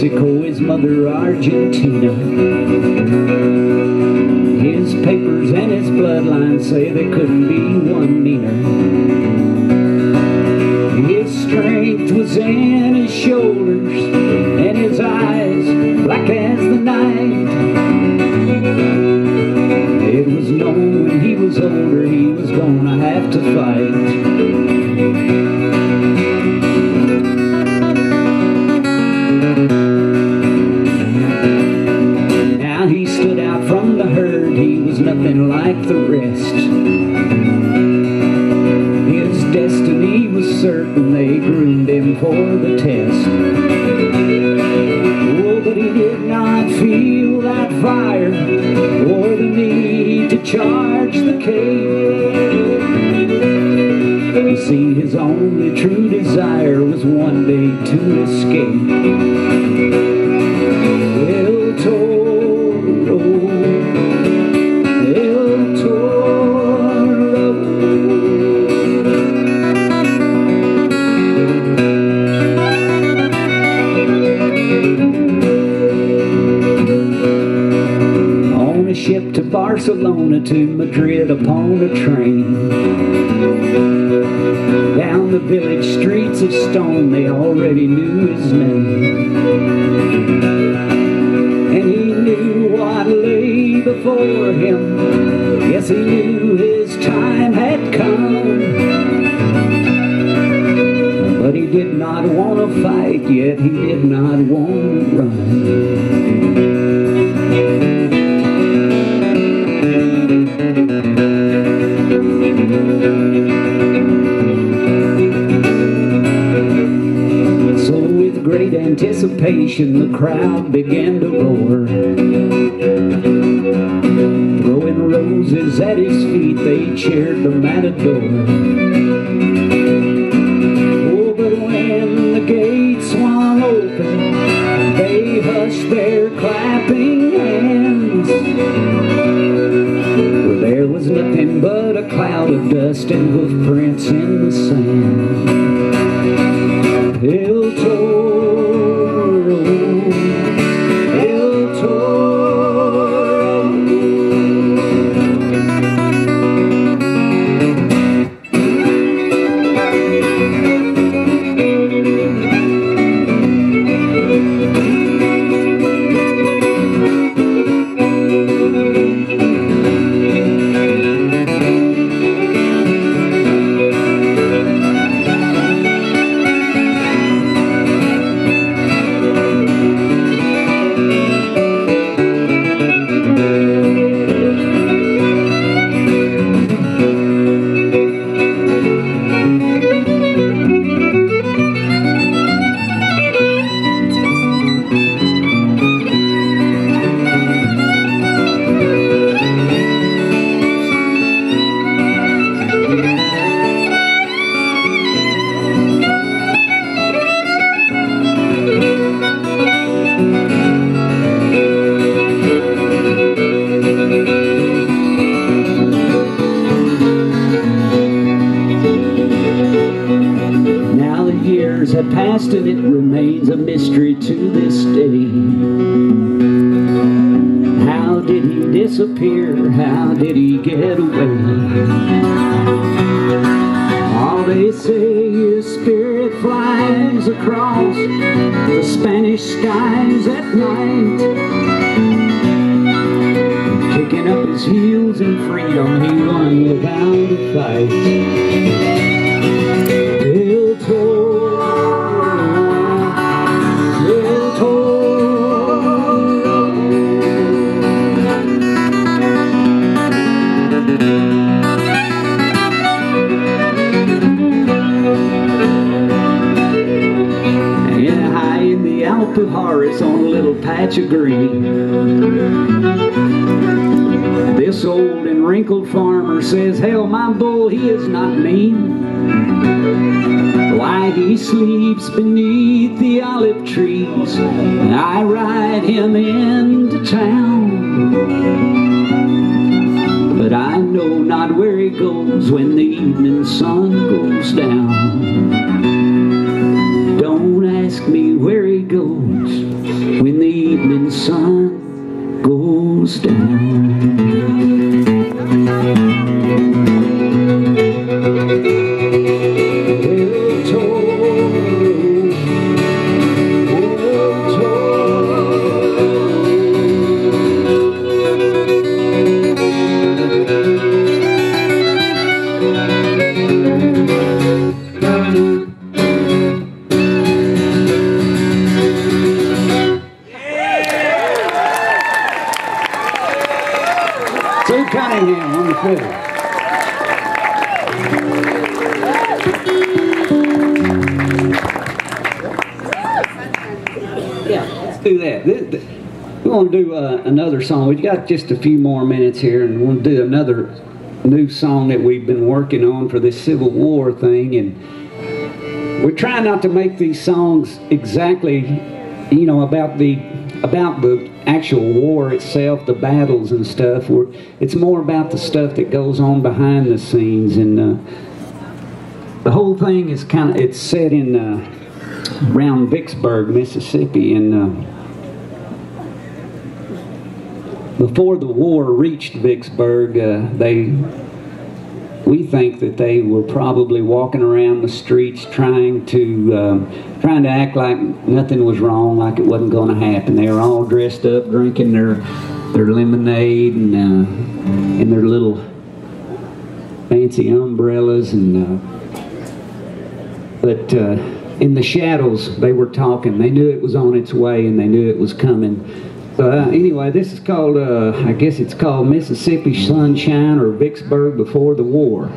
Mexico, his mother Argentina. His papers and his bloodline say there couldn't be one meaner. His strength was in his shoulders and his eyes black as the night. It was known when he was older he was gonna have to fight. He stood out from the herd, he was nothing like the rest. His destiny was certain, they groomed him for the test. Oh, but he did not feel that fire or the need to charge the cave. You see, his only true desire was one day to escape. El Toro, El Toro. On a ship to Barcelona, to Madrid upon a train. Down the village streets of stone, they already knew his name. And he knew what lay before him. Yes, he knew his time had come. But he did not want to fight, yet he did not want to run. So with great anticipation, the crowd began to roar. Throwing roses at his feet, they cheered the matador. Oh, but when the gates swung open, they hushed their clapping hands. For there was nothing but a cloud of dust and hoof prints in the sand. El Toro, El Toro. Have passed and it remains a mystery to this day. How did he disappear? How did he get away? All they say is spirit flies across the Spanish skies at night. Kicking up his heels in freedom, he won without a fight. El Toro, Horace on a little patch of green. This old and wrinkled farmer says, hell, my bull, he is not mean. Why, he sleeps beneath the olive trees, and I ride him into town. But I know not where he goes when the evening sun goes down. Don't ask ask me where he goes when the evening sun goes down. Cunningham on the fiddle. Yeah, let's do that. We want to do another song. We've got just a few more minutes here, and we'll do another new song that we've been working on for this Civil War thing. And we're trying not to make these songs exactly, you know, about the actual war itself, the battles and stuff. It's more about the stuff that goes on behind the scenes, and the whole thing is it's set in around Vicksburg, Mississippi, and before the war reached Vicksburg, we think that they were probably walking around the streets trying to act like nothing was wrong, like it wasn't going to happen. They were all dressed up, drinking their lemonade and their little fancy umbrellas, and but in the shadows they were talking. They knew it was on its way, and they knew it was coming. So anyway, this is called, I guess it's called Mississippi Sunshine, or Vicksburg Before the War.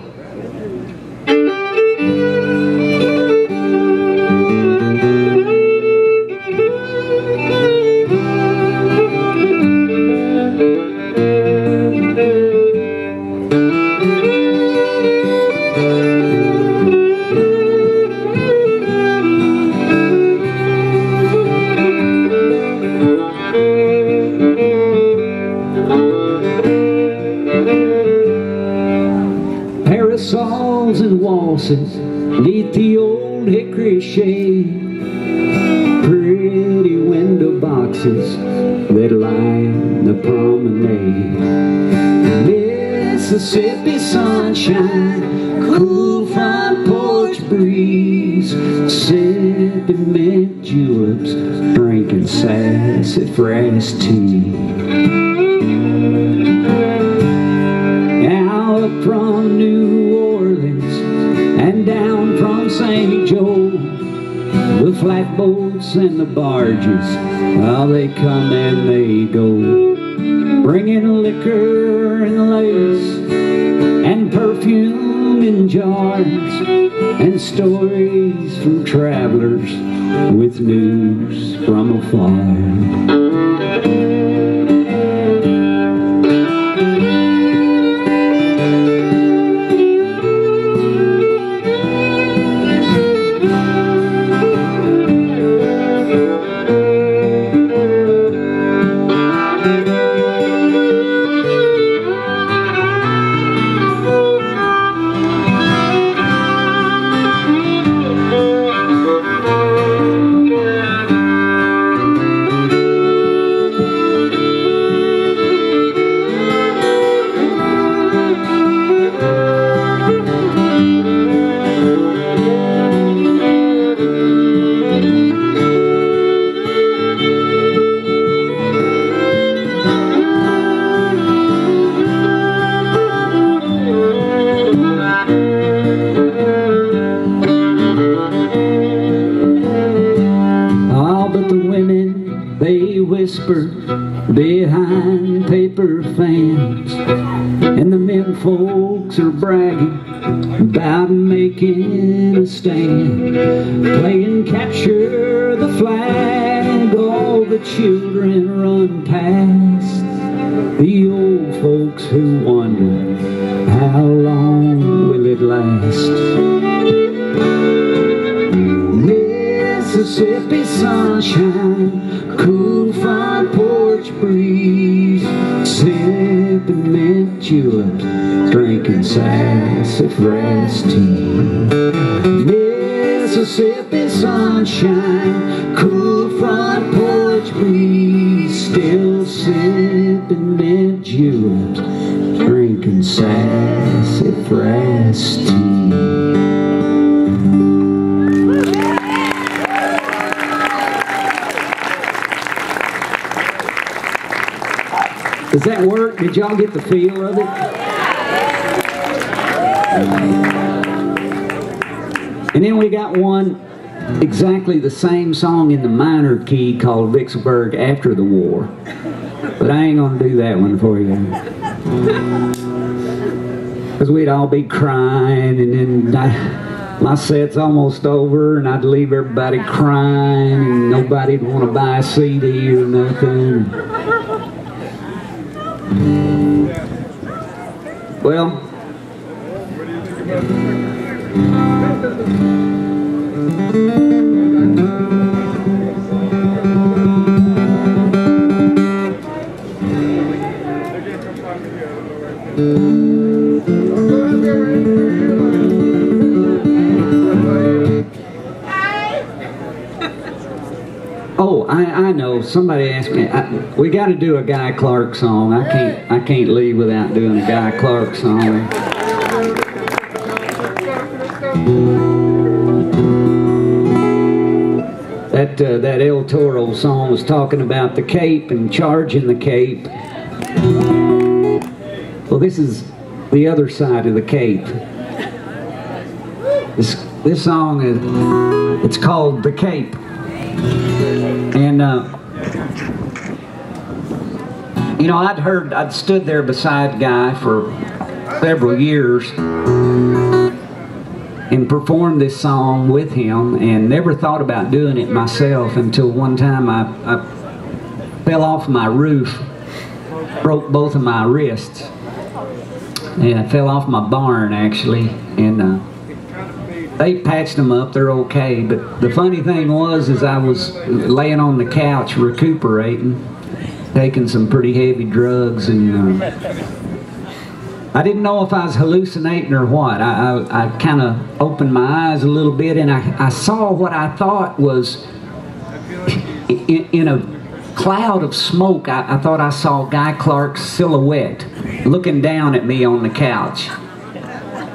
Parasols and waltzes neath the old hickory shade, pretty window boxes that line the promenade. Mississippi sunshine, cool front porch breeze, sipping mint juleps, drinking sassafras tea. Out from New Orleans and down from St. Joe, the flatboats and the barges, well, they come and they go, bringing liquor and lace and perfume in jars, and stories from travelers with news from afar. Whisper behind paper fans, and the men folks are bragging about making a stand, playing capture the flag. All the children run past the old folks who wonder how long will it last. Mississippi sunshine, cool front porch breeze, sipping mint juleps, drinking sassafras tea. Mississippi sunshine, cool front porch breeze, still sipping mint juleps, drinking sassafras tea. Does that work? Did y'all get the feel of it? And then we got one exactly the same song in the minor key called Vicksburg After the War. But I ain't gonna do that one for you. Because we'd all be crying, and then my set's almost over, and I'd leave everybody crying, and nobody'd want to buy a CD or nothing. Well, oh, I know. Somebody asked me. We got to do a Guy Clark song. I can't leave without doing a Guy Clark song. That El Toro song was talking about the Cape and charging the Cape. Well, this is the other side of the Cape. This song it's called The Cape. And you know, I'd stood there beside Guy for several years and performed this song with him, and never thought about doing it myself until one time I fell off my roof, broke both of my wrists, and I fell off my barn actually, and they patched them up, they're okay. But the funny thing was, is I was laying on the couch recuperating, taking some pretty heavy drugs, and I didn't know if I was hallucinating or what. I kind of opened my eyes a little bit, and I saw what I thought was, in a cloud of smoke, I thought I saw Guy Clark's silhouette looking down at me on the couch.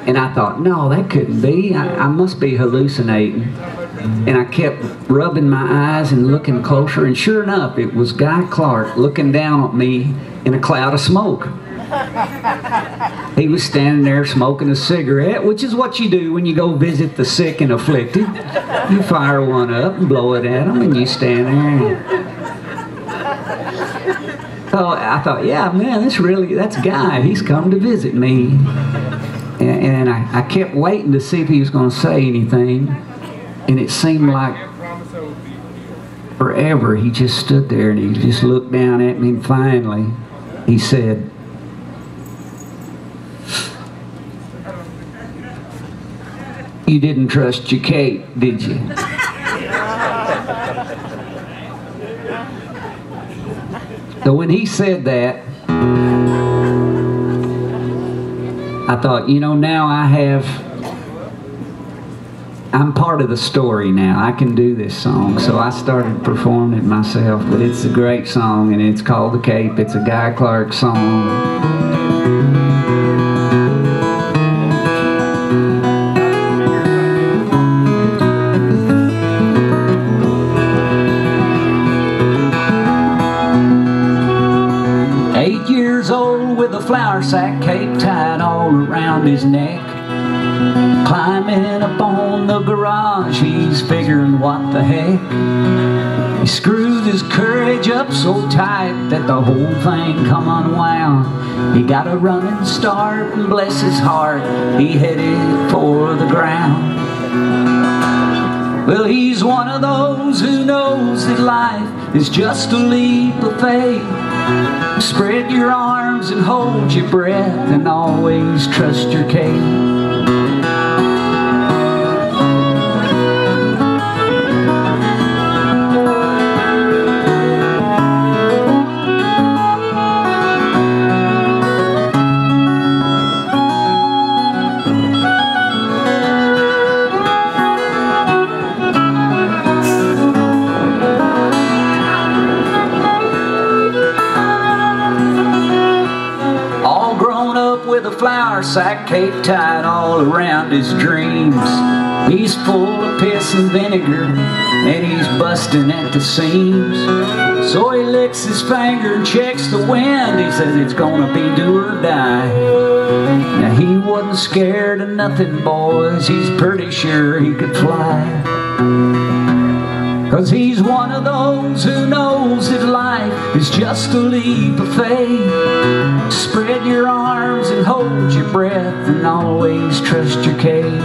And I thought, no, that couldn't be. I must be hallucinating. And I kept rubbing my eyes and looking closer, and sure enough, it was Guy Clark looking down at me in a cloud of smoke. He was standing there smoking a cigarette, which is what you do when you go visit the sick and afflicted. You fire one up and blow it at them, and you stand there. So I thought, yeah, man, that's Guy. He's come to visit me. And I kept waiting to see if he was going to say anything, and it seemed like forever. He just stood there and he just looked down at me, and finally he said, "You didn't trust your Kate, did you?" So when he said that, I thought, you know, now I'm part of the story now. I can do this song. So I started performing it myself. But it's a great song, and it's called The Cape. It's a Guy Clark song. 8 years old with a flour sack cape tied all around his neck, climbing up on the garage, he's figuring what the heck. He screwed his courage up so tight that the whole thing come unwound. He got a running start, and bless his heart, he headed for the ground. Well, he's one of those who knows that life is just a leap of faith. Spread your arms and hold your breath, and always trust your Kate. sack cape tied all around his dreams. He's full of piss and vinegar, and he's busting at the seams. So he licks his finger and checks the wind. He says it's gonna be do or die. Now he wasn't scared of nothing, boys. He's pretty sure he could fly. 'Cause he's one of those who knows that life is just a leap of faith. Spread your arms and hold your breath and always trust your cape.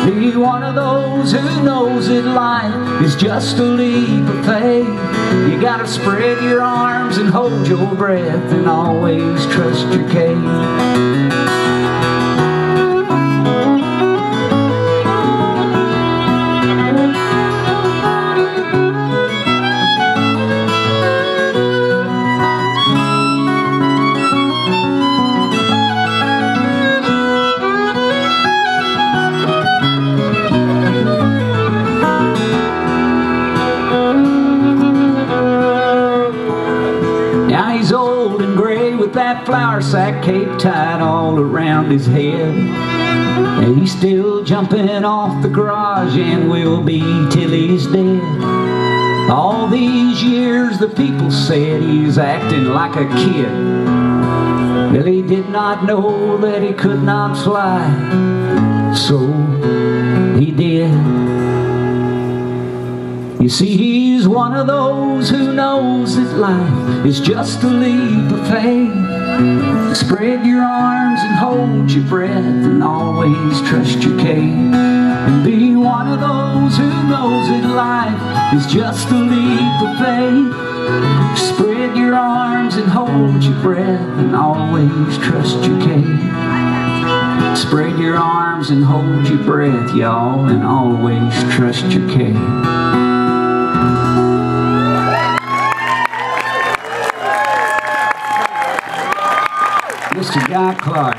Be one of those who knows that life is just a leap of faith. You gotta spread your arms and hold your breath and always trust your cape. He's old and gray with that flour sack cape tied all around his head. And he's still jumping off the garage and will be till he's dead. All these years the people said he's acting like a kid. Well, he did not know that he could not fly, so he did. You see, he's one of those who knows that life is just a leap of faith. Spread your arms and hold your breath and always trust your cape. And be one of those who knows that life is just a leap of faith. Spread your arms and hold your breath and always trust your cape. Spread your arms and hold your breath, y'all, and always trust your cape. Mr. Guy Clark.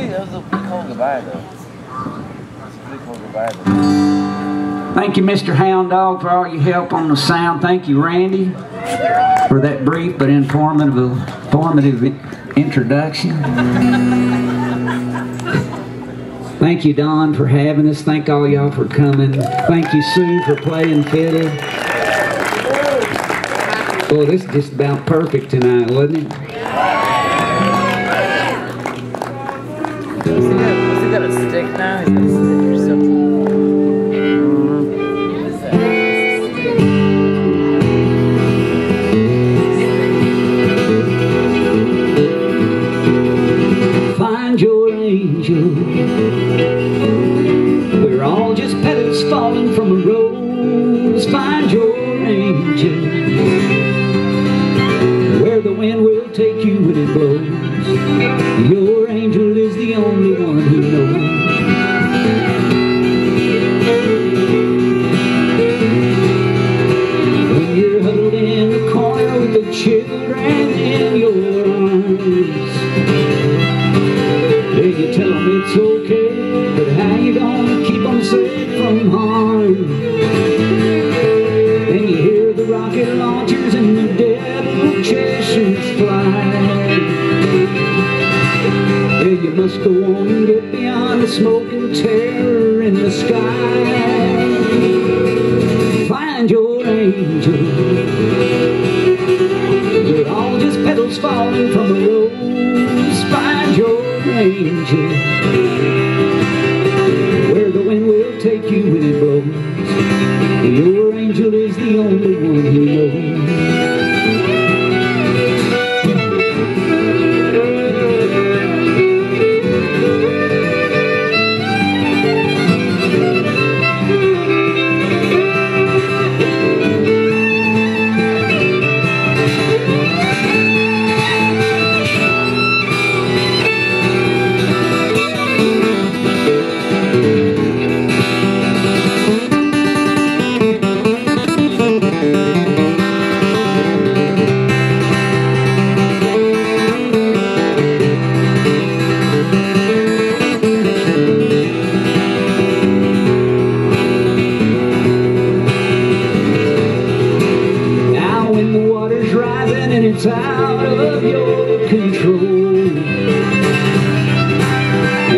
That was a pretty cool goodbye, though. Thank you, Mr. Hound Dog, for all your help on the sound. Thank you, Randy, for that brief but informative introduction. Thank you, Don, for having us. Thank all y'all for coming. Thank you, Sue, for playing fiddle. Boy, this is just about perfect tonight, wasn't it? Has he got a stick now? He's got a stick or something. Find your angel. We're all just petals falling from a rose. Find your angel. Where the wind will take you when it blows. Your angel is the only one who knows. When you're huddled in the corner with the children in your arms, you tell them it's okay, but how you gonna keep them safe from harm? Then you hear the rocket launchers and the devil chasers fly. Yeah, you must go on and get beyond the smoke and terror in the sky. Find your angel. We're all just petals falling from a rose. Find your angel. Where the wind will take you when it blows. Your angel is the only one who knows. it's out of your control.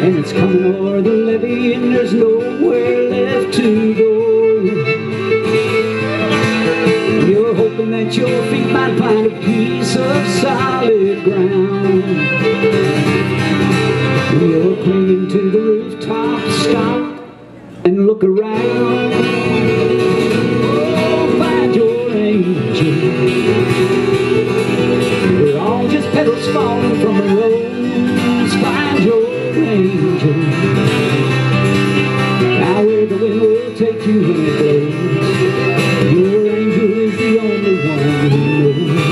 And it's coming o'er the levee and there's nowhere left to go. You're hoping that your feet might find a piece of solid ground. You're clinging to the rooftop, stop and look around. Oh, find your angel. We're all just petals falling from a rose. Find your angel. Now where the wind will take you when it blows. Your angel is the only one who knows.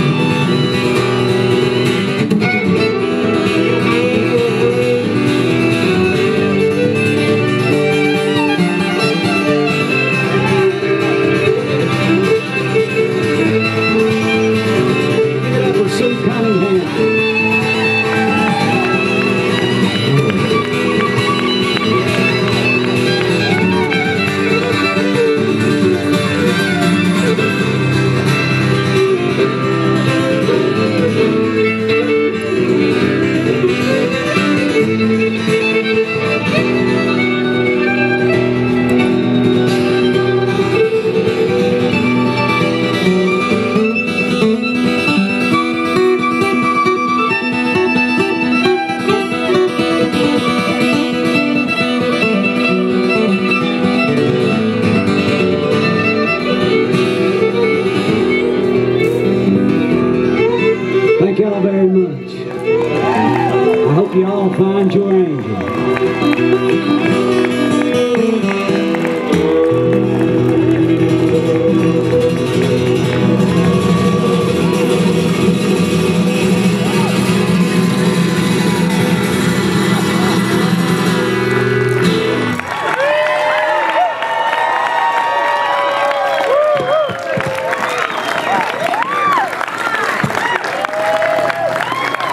Thank y'all very much. I hope you all find your angel.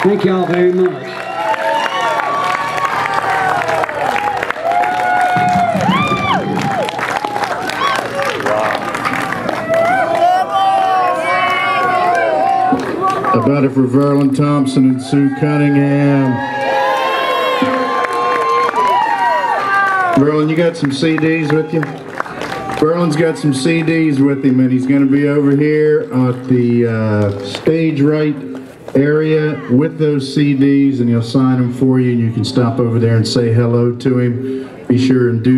Thank y'all very much. About it for Verlon Thompson and Sue Cunningham. Verlon, you got some CDs with you? Verlon's got some CDs with him, and he's going to be over here at the stage right area with those CDs, and he'll sign them for you, and you can stop over there and say hello to him. Be sure and do